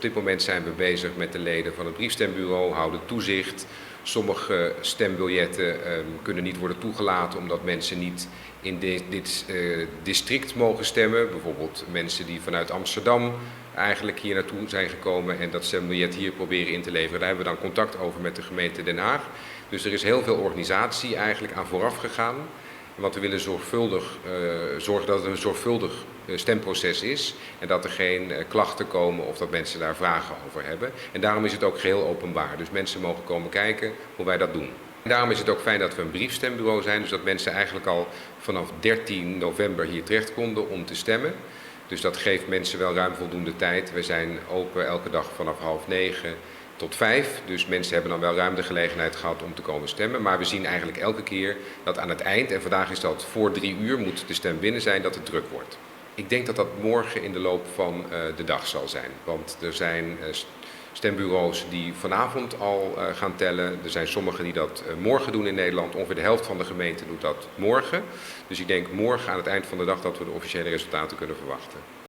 Op dit moment zijn we bezig met de leden van het briefstembureau, houden toezicht. Sommige stembiljetten kunnen niet worden toegelaten omdat mensen niet in dit district mogen stemmen. Bijvoorbeeld mensen die vanuit Amsterdam eigenlijk hier naartoe zijn gekomen en dat stembiljet hier proberen in te leveren. Daar hebben we dan contact over met de gemeente Den Haag. Dus er is heel veel organisatie eigenlijk aan vooraf gegaan. Want we willen zorgen dat het een zorgvuldig stemproces is en dat er geen klachten komen of dat mensen daar vragen over hebben. En daarom is het ook geheel openbaar. Dus mensen mogen komen kijken hoe wij dat doen. En daarom is het ook fijn dat we een briefstembureau zijn, dus dat mensen eigenlijk al vanaf 13 november hier terecht konden om te stemmen. Dus dat geeft mensen wel ruim voldoende tijd. We zijn open elke dag vanaf 8:30 tot 5. Dus mensen hebben dan wel ruim de gelegenheid gehad om te komen stemmen. Maar we zien eigenlijk elke keer dat aan het eind, en vandaag is dat voor 3 uur, moet de stem binnen zijn, dat het druk wordt. Ik denk dat dat morgen in de loop van de dag zal zijn. Want er zijn stembureaus die vanavond al gaan tellen. Er zijn sommigen die dat morgen doen in Nederland. Ongeveer de helft van de gemeenten doet dat morgen. Dus ik denk morgen aan het eind van de dag dat we de officiële resultaten kunnen verwachten.